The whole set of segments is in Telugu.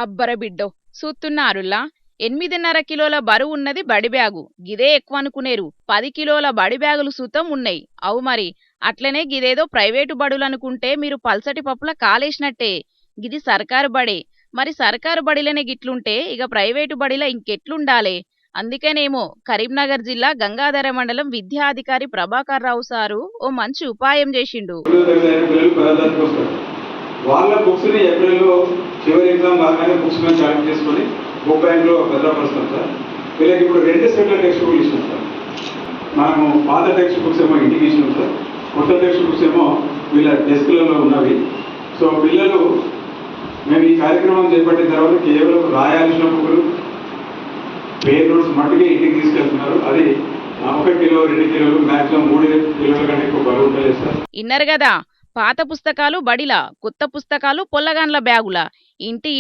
అబ్బర బిడ్డో సూస్తున్నారులా 8.5 కిలోల బరువు ఉన్నది బడి బ్యాగు గిదే ఎక్కువ అనుకునేరు 10 కిలోల బడి బ్యాగులు సూతం ఉన్నాయి అవు మరి అట్లనే గిదేదో ప్రైవేటు బడులనుకుంటే మీరు పల్సటి పప్పుల కాలేసినట్టే గిది సర్కారు బడే మరి సర్కారు బడిలనే గిట్లుంటే ఇక ప్రైవేటు బడిలా ఇంకెట్లుండాలే అందుకేనేమో కరీంనగర్ జిల్లా గంగాధర మండలం విద్యాధికారి ప్రభాకర్ రావు సారు ఓ మంచి ఉపాయం చేసిండు. వాళ్ళ బుక్స్ ని ఏప్రిల్లో చివరి ఎగ్జామ్ కాగానే బుక్స్ మేము కలెక్ట్ చేసుకొని బుక్ బ్యాంక్ లో భద్రపరుస్తాం సార్. వీళ్ళకి ఇప్పుడు 2 సెట్ల టెక్స్ట్ బుక్లు ఇస్తాం సార్. మనము పాత టెక్స్ట్ బుక్స్ ఏమో ఇంటికి ఇచ్చినాం సార్, కొత్త టెక్స్ట్ బుక్స్ ఏమో వీళ్ళ డెస్క్లలో ఉన్నవి. సో పిల్లలు మేము ఈ కార్యక్రమం చేపట్టిన తర్వాత కేవలం రాయాల్సిన బుక్కులు పేర్ నోట్స్ మట్టుకే ఇంటికి తీసుకెళ్తున్నారు. అది 1 కిలో 2 కిలోలు మ్యాక్సిమం 3 కిలోల కంటే ఎక్కువ బరువు ఉంటుంది సార్. ఇన్నరు కదా, పాత పుస్తకాలు బడిలా, కొత్త పుస్తకాలు పొల్లగాండ్ల బ్యాగుల,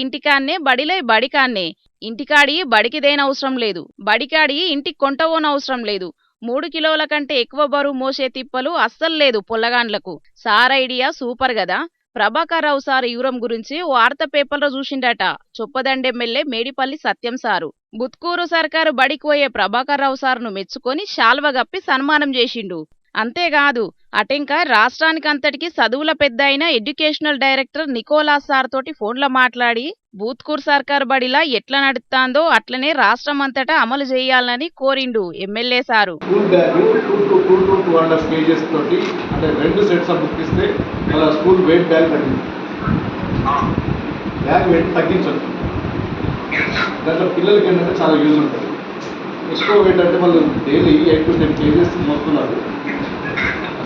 ఇంటికాన్నే బడిలై బడికాన్నే. ఇంటికాడి బడికిదేనవసరం లేదు, బడికాడి ఇంటికి కొంటవోనవసరం లేదు. 3 కిలోల కంటే ఎక్కువ బరువు మోసే తిప్పలు అస్సలు లేదు పొల్లగాండ్లకు. సార్ ఐడియా సూపర్ కదా. ప్రభాకర్ రావు సార్ యూరం గురించి ఓ వార్త పేపర్లో చూసిండట చొప్పదండెమ్మెల్యే మేడిపల్లి సత్యం సారు. బుత్కూరు సర్కారు బడికి పోయే ప్రభాకర్ రావు సార్ను మెచ్చుకొని శాల్వ గప్పి సన్మానం చేసిండు. అంతేకాదు అటెంకా రాష్ట్రానికంతటికి చదువుల పెద్ద అయిన ఎడ్యుకేషనల్ డైరెక్టర్ నికోలాస్ సార్ తోటి ఫోన్లో మాట్లాడి బూత్కూర్ సర్కార్ బడిలా ఎట్లా నడుస్తాందో అట్లనే రాష్ట్రం అంతటా అమలు చేయాలని కోరిండు MLA sir. School bag 2.5 pages తోటి అంటే 2 సెట్స్ ఆఫ్ బుక్ ఇస్తే అలా స్కూల్ వెయిట్ బ్యాగ్ వెయిట్ తగ్గించవచ్చు. దాంట్లో పిల్లలకి ఏంటంటే చాలా యూజ్ ఉంటుంది. ఎక్కువ వెయిట్ అంటే వాళ్ళు డైలీ 8 to 10 పేజెస్ మోస్తున్నారు.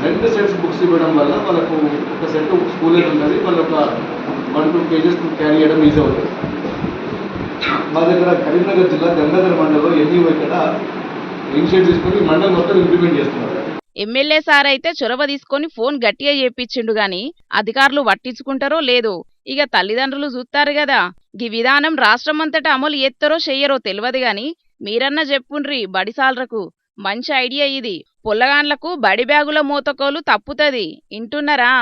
2 సెట్స్ బుక్స్ ఇవ్వడం వల్ల వాళ్ళకు ఒక సెట్ స్కూల్ ఉన్నది, వాళ్ళు ఒక 1-2 పేజెస్ క్యారీ చేయడం ఈజీ అవుతుంది. మా దగ్గర కరీంనగర్ జిల్లా గంగాధర మండలంలో ఎన్ఈఓ ఇక్కడ ఇనిషియేటివ్ తీసుకొని మండలం మొత్తం ఇంప్లిమెంట్ చేస్తున్నారు. ఎమ్మెల్యే సార్ అయితే చొరవ తీసుకొని ఫోన్ గట్టిగా చేపించిండు గాని అధికారులు పట్టించుకుంటారో లేదో ఇక తల్లిదండ్రులు చూస్తారు కదా. ఈ విధానం రాష్ట్రమంతటా అమలు చేస్తారో చెయ్యరో తెలియదు గాని మీరన్నా చెప్పుండ్రి బడిసాల్రకు. మంచి ఐడియా ఇది. పొల్లగాండ్లకు బడి బ్యాగుల మోతకోలు తప్పుతది. ఇంటున్నరా?